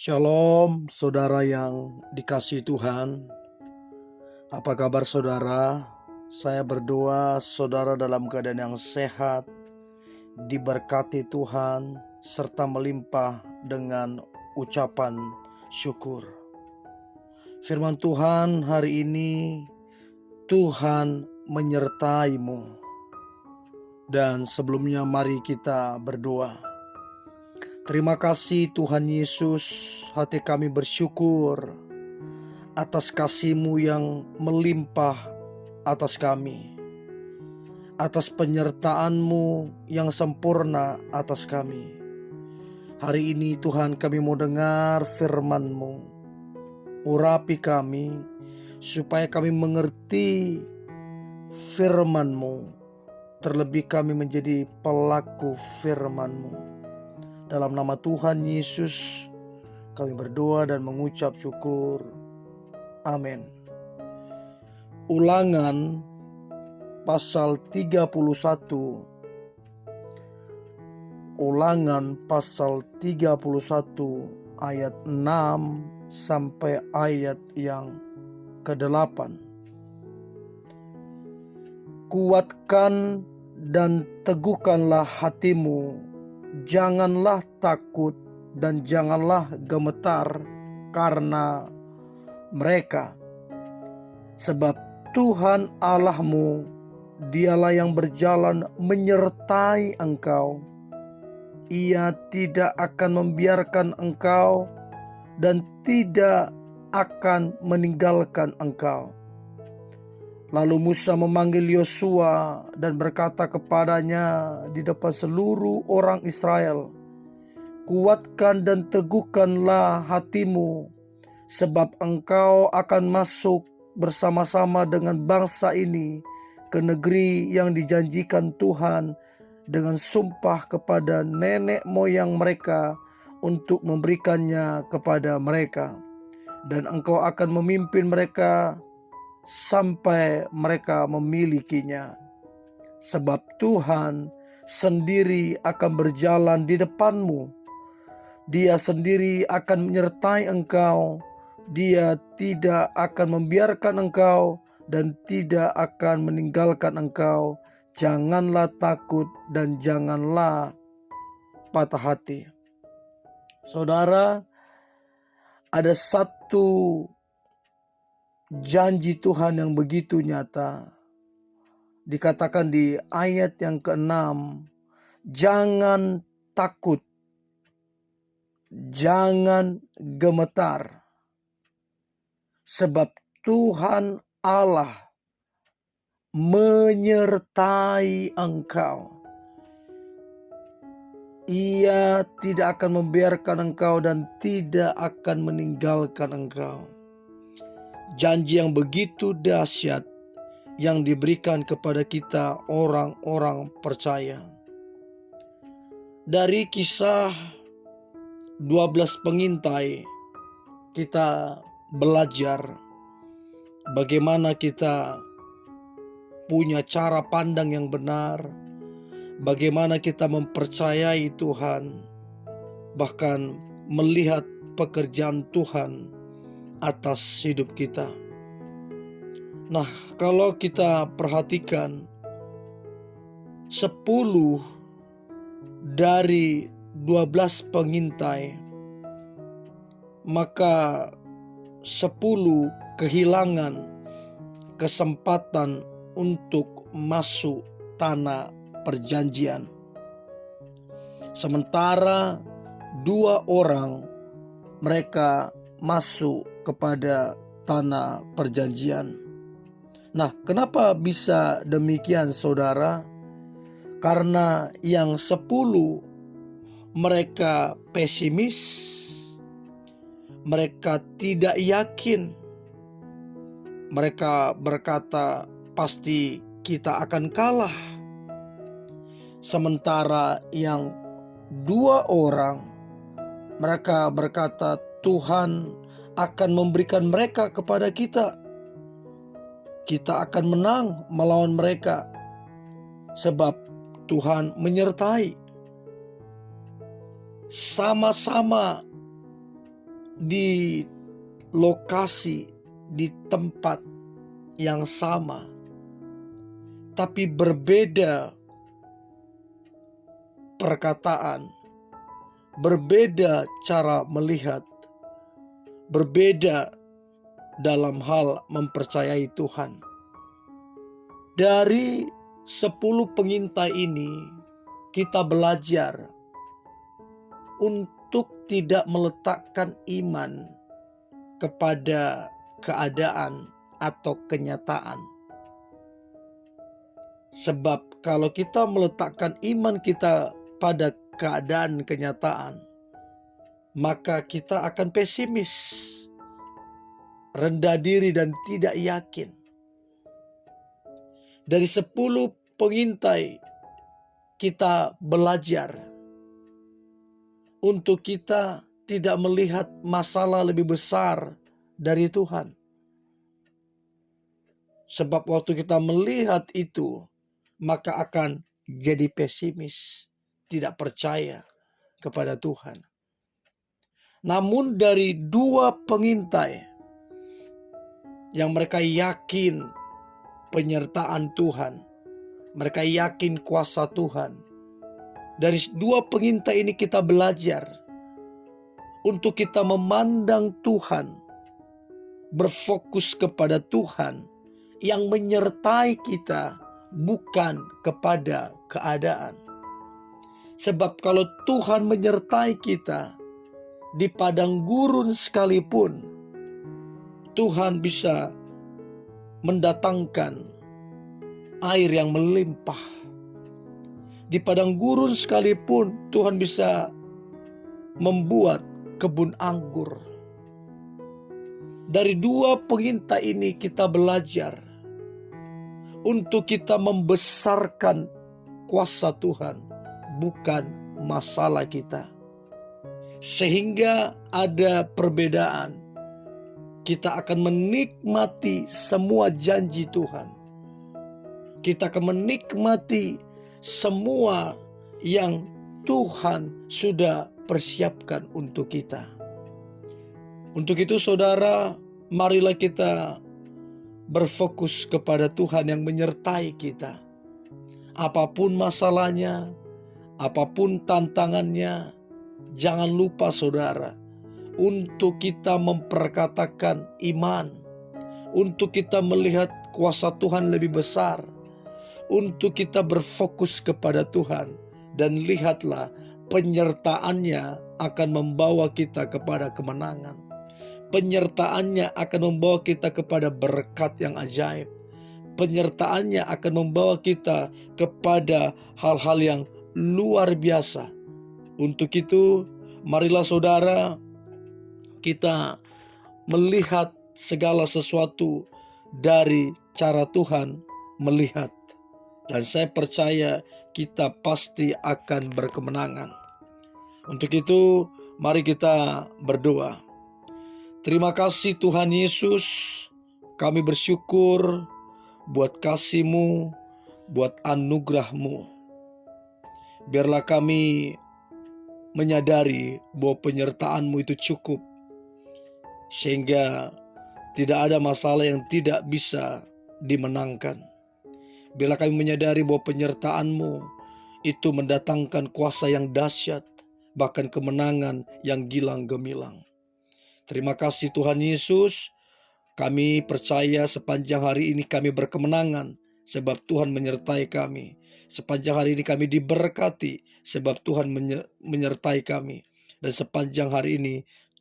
Shalom, saudara yang dikasihi Tuhan. Apa kabar saudara? Saya berdoa saudara dalam keadaan yang sehat, diberkati Tuhan, serta melimpah dengan ucapan syukur. Firman Tuhan hari ini, Tuhan menyertaimu. Dan sebelumnya mari kita berdoa. Terima kasih Tuhan Yesus, hati kami bersyukur atas kasih-Mu yang melimpah atas kami, atas penyertaan-Mu yang sempurna atas kami. Hari ini Tuhan kami mau dengar firman-Mu, urapi kami supaya kami mengerti firman-Mu, terlebih kami menjadi pelaku firman-Mu. Dalam nama Tuhan Yesus kami berdoa dan mengucap syukur. Amin. Ulangan pasal 31. Ulangan pasal 31 ayat 6 sampai ayat yang ke-8. Kuatkan dan teguhkanlah hatimu. Janganlah takut dan janganlah gemetar karena mereka. Sebab Tuhan Allahmu, Dialah yang berjalan menyertai engkau. Ia tidak akan membiarkan engkau dan tidak akan meninggalkan engkau. Lalu Musa memanggil Yosua dan berkata kepadanya di depan seluruh orang Israel, kuatkan dan teguhkanlah hatimu, sebab engkau akan masuk bersama-sama dengan bangsa ini ke negeri yang dijanjikan Tuhan dengan sumpah kepada nenek moyang mereka untuk memberikannya kepada mereka. Dan engkau akan memimpin mereka sampai mereka memilikinya. Sebab Tuhan sendiri akan berjalan di depanmu. Dia sendiri akan menyertai engkau. Dia tidak akan membiarkan engkau dan tidak akan meninggalkan engkau. Janganlah takut dan janganlah patah hati. Saudara, ada satu janji Tuhan yang begitu nyata. Dikatakan di ayat yang ke-6, jangan takut, jangan gemetar, sebab Tuhan Allah menyertai engkau. Ia tidak akan membiarkan engkau dan tidak akan meninggalkan engkau. Janji yang begitu dahsyat yang diberikan kepada kita orang-orang percaya. Dari kisah 12 pengintai kita belajar bagaimana kita punya cara pandang yang benar, bagaimana kita mempercayai Tuhan, bahkan melihat pekerjaan Tuhan atas hidup kita. Nah, kalau kita perhatikan 10 dari 12 pengintai, maka 10 kehilangan kesempatan untuk masuk tanah perjanjian. Sementara 2 orang mereka masuk kepada tanah perjanjian. Nah, kenapa bisa demikian saudara? Karena yang 10 mereka pesimis, mereka tidak yakin. Mereka berkata, pasti kita akan kalah. Sementara yang 2 orang mereka berkata, Tuhan akan memberikan mereka kepada kita. Kita akan menang melawan mereka. Sebab Tuhan menyertai. Sama-sama di lokasi, di tempat yang sama, tapi berbeda perkataan, berbeda cara melihat, berbeda dalam hal mempercayai Tuhan. Dari 10 pengintai ini kita belajar untuk tidak meletakkan iman kepada keadaan atau kenyataan. Sebab kalau kita meletakkan iman kita pada keadaan kenyataan, maka kita akan pesimis, rendah diri dan tidak yakin. Dari 10 pengintai kita belajar untuk kita tidak melihat masalah lebih besar dari Tuhan. Sebab waktu kita melihat itu, maka akan jadi pesimis, tidak percaya kepada Tuhan. Namun dari 2 pengintai yang mereka yakin penyertaan Tuhan, mereka yakin kuasa Tuhan. Dari 2 pengintai ini kita belajar untuk kita memandang Tuhan, berfokus kepada Tuhan yang menyertai kita, bukan kepada keadaan. Sebab kalau Tuhan menyertai kita di padang gurun sekalipun, Tuhan bisa mendatangkan air yang melimpah. Di padang gurun sekalipun Tuhan bisa membuat kebun anggur. Dari 2 pengintai ini kita belajar untuk kita membesarkan kuasa Tuhan, bukan masalah kita. Sehingga ada perbedaan. Kita akan menikmati semua janji Tuhan. Kita akan menikmati semua yang Tuhan sudah persiapkan untuk kita. Untuk itu saudara, marilah kita berfokus kepada Tuhan yang menyertai kita. Apapun masalahnya, apapun tantangannya, jangan lupa saudara, untuk kita memperkatakan iman, untuk kita melihat kuasa Tuhan lebih besar, untuk kita berfokus kepada Tuhan, dan lihatlah penyertaannya akan membawa kita kepada kemenangan. Penyertaannya akan membawa kita kepada berkat yang ajaib. Penyertaannya akan membawa kita kepada hal-hal yang luar biasa. Untuk itu, marilah saudara, kita melihat segala sesuatu dari cara Tuhan melihat. Dan saya percaya kita pasti akan berkemenangan. Untuk itu, mari kita berdoa. Terima kasih Tuhan Yesus, kami bersyukur buat kasih-Mu, buat anugerah-Mu. Biarlah kami menyadari bahwa penyertaan-Mu itu cukup, sehingga tidak ada masalah yang tidak bisa dimenangkan. Biarlah kami menyadari bahwa penyertaan-Mu itu mendatangkan kuasa yang dahsyat, bahkan kemenangan yang gilang gemilang. Terima kasih Tuhan Yesus, kami percaya sepanjang hari ini kami berkemenangan, sebab Tuhan menyertai kami. Sepanjang hari ini kami diberkati, sebab Tuhan menyertai kami. Dan sepanjang hari ini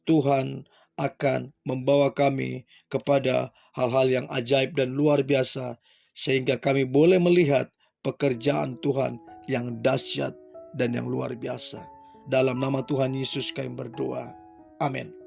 Tuhan akan membawa kami kepada hal-hal yang ajaib dan luar biasa, sehingga kami boleh melihat pekerjaan Tuhan yang dahsyat dan yang luar biasa. Dalam nama Tuhan Yesus kami berdoa. Amin.